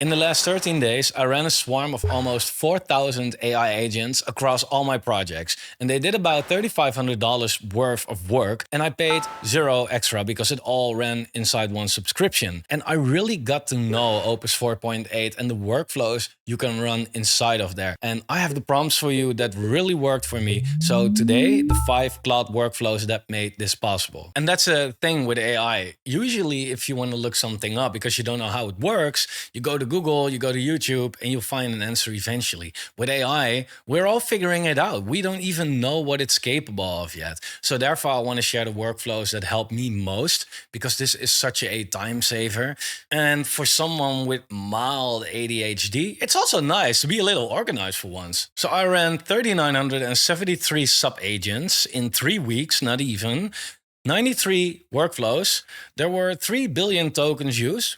In the last 13 days, I ran a swarm of almost 4,000 AI agents across all my projects, and they did about $3,500 worth of work, and I paid zero extra because it all ran inside one subscription. And I really got to know Opus 4.8 and the workflows you can run inside of there. And I have the prompts for you that really worked for me. So today, the 5 Claude workflows that made this possible. And that's a thing with AI. Usually, if you want to look something up because you don't know how it works, you go to Google, you go to YouTube, and you'll find an answer eventually. With AI, we're all figuring it out. We don't even know what it's capable of yet. So therefore, I want to share the workflows that help me most because this is such a time saver. And for someone with mild ADHD, it's also nice to be a little organized for once. So I ran 3,973 sub-agents in 3 weeks, not even. 93 workflows. There were 3 billion tokens used.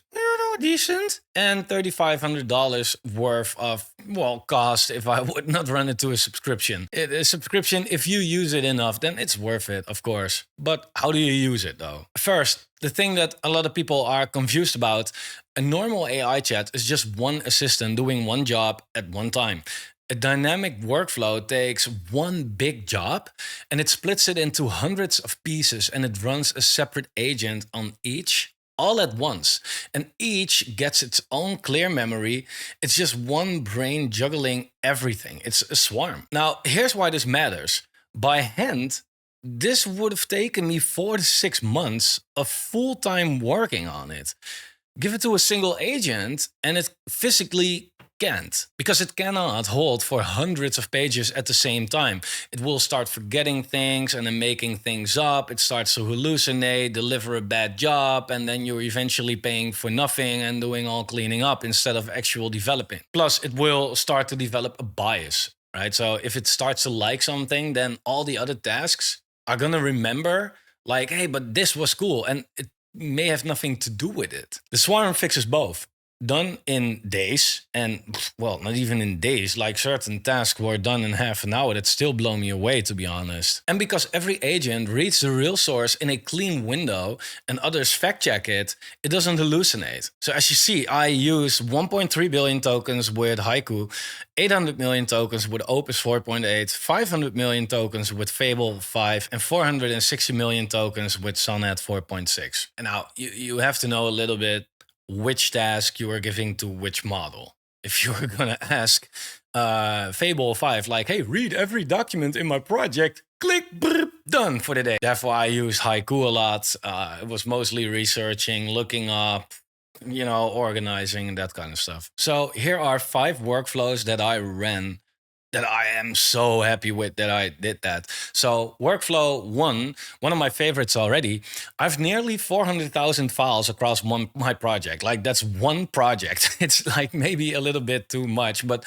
Decent. And $3,500 worth of, well, cost if I would not run it to a subscription. A subscription, if you use it enough, then it's worth it, of course. But how do you use it, though? First, the thing that a lot of people are confused about, a normal AI chat is just one assistant doing one job at one time. A dynamic workflow takes one big job and it splits it into hundreds of pieces and it runs a separate agent on each all at once. And each gets its own clear memory. It's just one brain juggling everything. It's a swarm. Now, here's why this matters. By hand, this would have taken me 4 to 6 months of full-time working on it. Give it to a single agent and it physically can't, because it cannot hold for hundreds of pages at the same time. It will start forgetting things and then making things up. It starts to hallucinate, deliver a bad job, and then you're eventually paying for nothing and doing all cleaning up instead of actual developing. Plus, it will start to develop a bias, right? So if it starts to like something, then all the other tasks are gonna remember, like, hey, but this was cool, and it may have nothing to do with it. The swarm fixes both. Done in days, and well, not even in days, like certain tasks were done in half an hour. That still blow me away, to be honest. And because every agent reads the real source in a clean window and others fact check it, it doesn't hallucinate. So as you see, I use 1.3 billion tokens with Haiku, 800 million tokens with Opus 4.8, 500 million tokens with Fable 5, and 460 million tokens with Sonnet 4.6. And now you have to know a little bit which task you are giving to which model. If you're gonna ask Fable 5, like, hey, read every document in my project, click, brr, done for the day. Therefore, I use Haiku a lot. It was mostly researching, looking up, organizing and that kind of stuff. So here are 5 workflows that I ran that I am so happy with that I did that. So workflow one of my favorites already. I've nearly 400,000 files across my project. Like that's one project. It's like maybe a little bit too much, but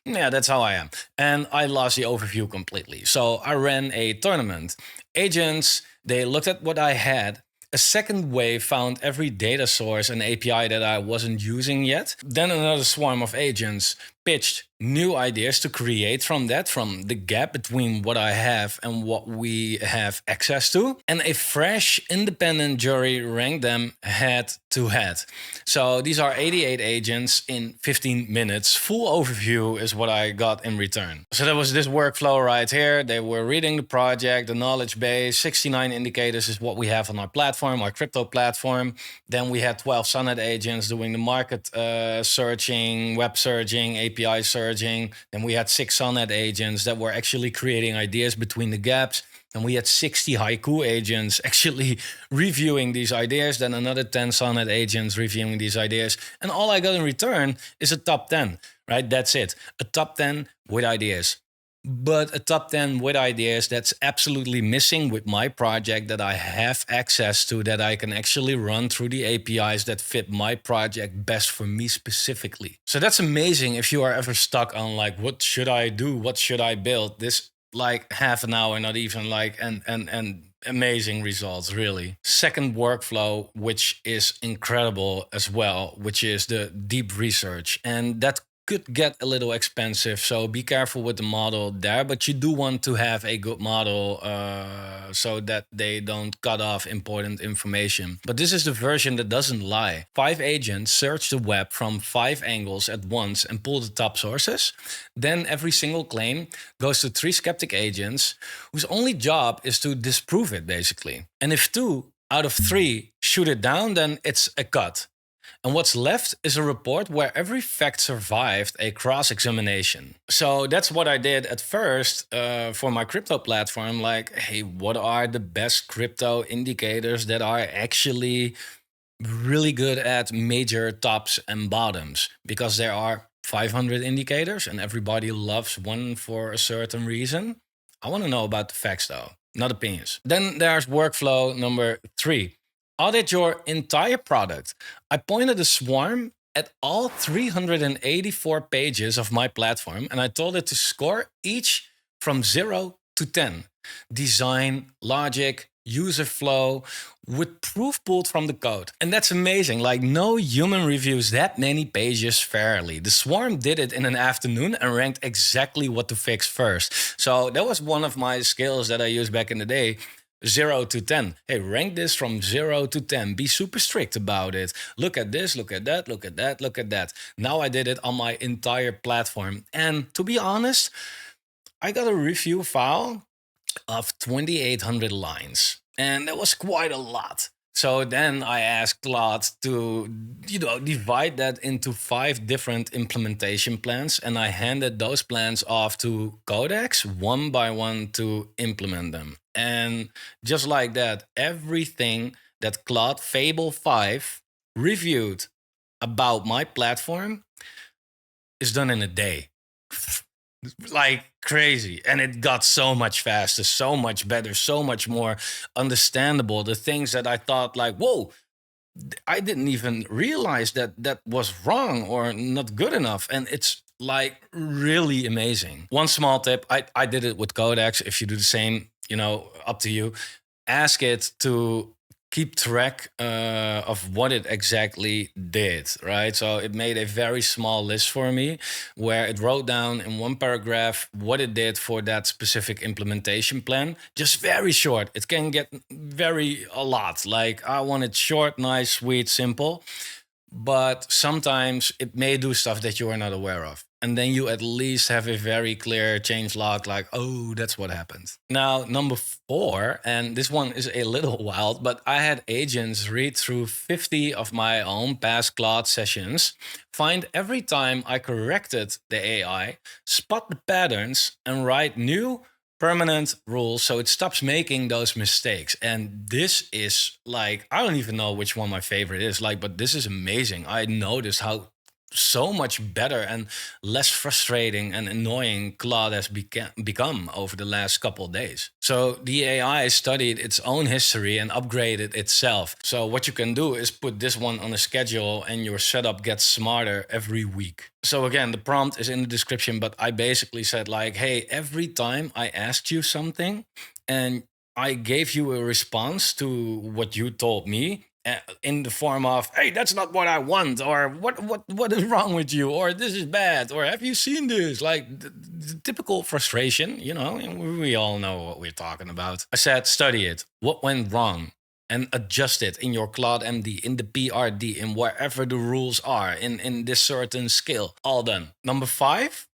yeah, that's how I am. And I lost the overview completely. So I ran a tournament. Agents, they looked at what I had. A second wave found every data source and API that I wasn't using yet. Then another swarm of agents pitched new ideas to create from the gap between what I have and what we have access to. And a fresh independent jury ranked them head to head. So these are 88 agents in 15 minutes. Full overview is what I got in return. So there was this workflow right here. They were reading the project, the knowledge base, 69 indicators is what we have on our platform, our crypto platform. Then we had 12 Sonnet agents doing the market searching, web searching, API searching. Then we had 6 Sonnet agents that were actually creating ideas between the gaps. And we had 60 Haiku agents actually reviewing these ideas. Then another 10 Sonnet agents reviewing these ideas. And all I got in return is a top 10, right? That's it. A top 10 with ideas. But a top 10 with ideas that's absolutely missing with my project that I have access to, that I can actually run through the APIs that fit my project best for me specifically. So that's amazing if you are ever stuck on like, what should I do? What should I build? This like half an hour, not even like, and amazing results, really. Second workflow, which is incredible as well, which is the deep research. And that could get a little expensive. So be careful with the model there, but you do want to have a good model so that they don't cut off important information. But this is the version that doesn't lie. 5 agents search the web from 5 angles at once and pull the top sources. Then every single claim goes to 3 skeptic agents whose only job is to disprove it, basically. And if 2 out of 3 shoot it down, then it's a cut. And what's left is a report where every fact survived a cross examination. So that's what I did at first for my crypto platform. Like, hey, what are the best crypto indicators that are actually really good at major tops and bottoms? Because there are 500 indicators and everybody loves one for a certain reason. I want to know about the facts though, not opinions. Then there's workflow number 3. Audit your entire product. I pointed a swarm at all 384 pages of my platform and I told it to score each from 0 to 10. Design, logic, user flow, with proof pulled from the code. And that's amazing. Like, no human reviews that many pages fairly. The swarm did it in an afternoon and ranked exactly what to fix first. So that was one of my skills that I used back in the day. 0 to 10. Hey, rank this from 0 to 10. Be super strict about it. Look at this, look at that, look at that, look at that. Now I did it on my entire platform. And to be honest, I got a review file of 2,800 lines. And that was quite a lot. So then I asked Claude to, divide that into 5 different implementation plans. And I handed those plans off to Codex one by one to implement them. And just like that, everything that Claude Fable 5 reviewed about my platform is done in a day. Like crazy. And it got so much faster, so much better, so much more understandable. The things that I thought like, whoa, I didn't even realize that that was wrong or not good enough. And it's like really amazing. One small tip, I did it with Codex. If you do the same, up to you. Ask it to keep track of what it exactly did, right? So it made a very small list for me where it wrote down in one paragraph what it did for that specific implementation plan. Just very short. It can get a lot. Like, I want it short, nice, sweet, simple. But sometimes it may do stuff that you are not aware of. And then you at least have a very clear change log, like, oh, that's what happened. Now, number 4, and this one is a little wild, but I had agents read through 50 of my own past Claude sessions, find every time I corrected the AI, spot the patterns, and write new permanent rules so it stops making those mistakes. And this is like, I don't even know which one my favorite is, like, but this is amazing. I noticed how so much better and less frustrating and annoying Claude has become over the last couple of days. So the AI studied its own history and upgraded itself. So what you can do is put this one on a schedule and your setup gets smarter every week. So again, the prompt is in the description, but I basically said like, hey, every time I asked you something and I gave you a response to what you told me, in the form of, hey, that's not what I want, or what is wrong with you, or this is bad, or have you seen this? Like the typical frustration, we all know what we're talking about. I said, study it. What went wrong? And adjust it in your Claude MD, in the PRD, in wherever the rules are, in this certain skill. All done. Number 5,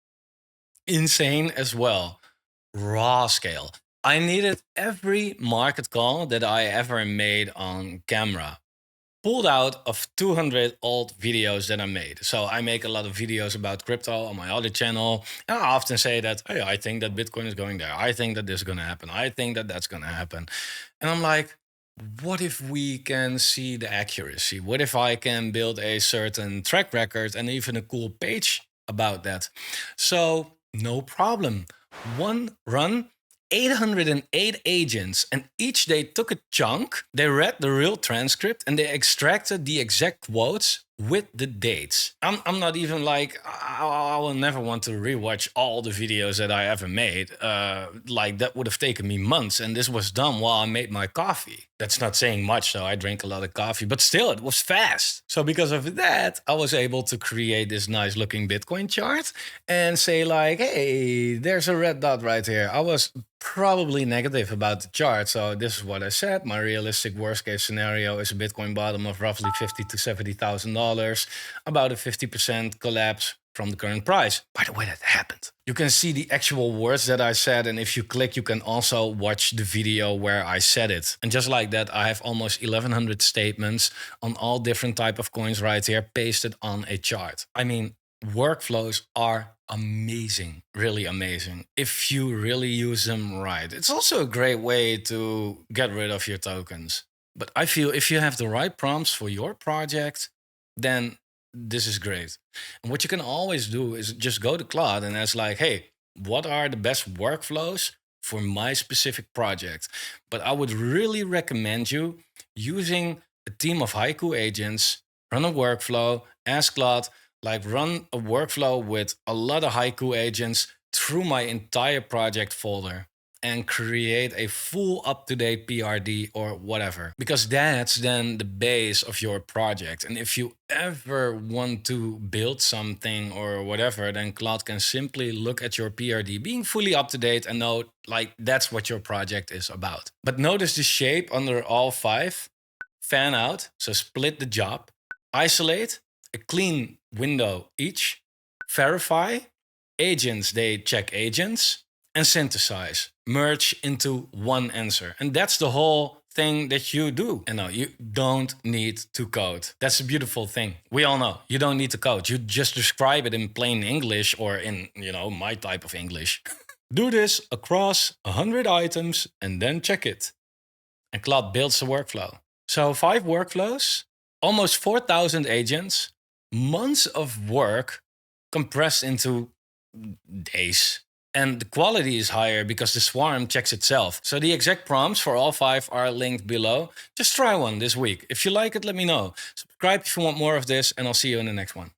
insane as well. Raw scale. I needed every market call that I ever made on camera pulled out of 200 old videos that I made. So I make a lot of videos about crypto on my other channel. And I often say that, hey, I think that Bitcoin is going there. I think that this is going to happen. I think that that's going to happen. And I'm like, what if we can see the accuracy? What if I can build a certain track record and even a cool page about that? So no problem. One run, 808 agents, and each they took a chunk, they read the real transcript, and they extracted the exact quotes with the dates. I'm not even like, I will never want to rewatch all the videos that I ever made. Like that would have taken me months, and this was done while I made my coffee. That's not saying much, though. I drank a lot of coffee, but still, it was fast. So because of that, I was able to create this nice looking Bitcoin chart and say like, hey, there's a red dot right here. I was probably negative about the chart. So this is what I said. My realistic worst case scenario is a Bitcoin bottom of roughly $50,000 to $70,000, about a 50% collapse from the current price. By the way, that happened. You can see the actual words that I said, and if you click, you can also watch the video where I said it. And just like that, I have almost 1,100 statements on all different type of coins right here, pasted on a chart. I mean, workflows are amazing, really amazing, if you really use them right. It's also a great way to get rid of your tokens. But I feel if you have the right prompts for your project, then this is great. And what you can always do is just go to Claude and ask like, hey, what are the best workflows for my specific project? But I would really recommend you using a team of Haiku agents, run a workflow, ask Claude, like run a workflow with a lot of Haiku agents through my entire project folder and create a full up-to-date PRD or whatever, because that's then the base of your project. And if you ever want to build something or whatever, then Claude can simply look at your PRD being fully up-to-date and know like that's what your project is about. But notice the shape under all five: fan out, so split the job, isolate, a clean window each, verify, agents, they check agents, and synthesize, merge into one answer. And that's the whole thing that you do. And no, you don't need to code. That's a beautiful thing. We all know you don't need to code. You just describe it in plain English or in, my type of English. Do this across 100 items and then check it. And Claude builds a workflow. So 5 workflows, almost 4,000 agents, months of work compressed into days. And the quality is higher because the swarm checks itself. So the exact prompts for all 5 are linked below. Just try one this week. If you like it, let me know. Subscribe if you want more of this, and I'll see you in the next one.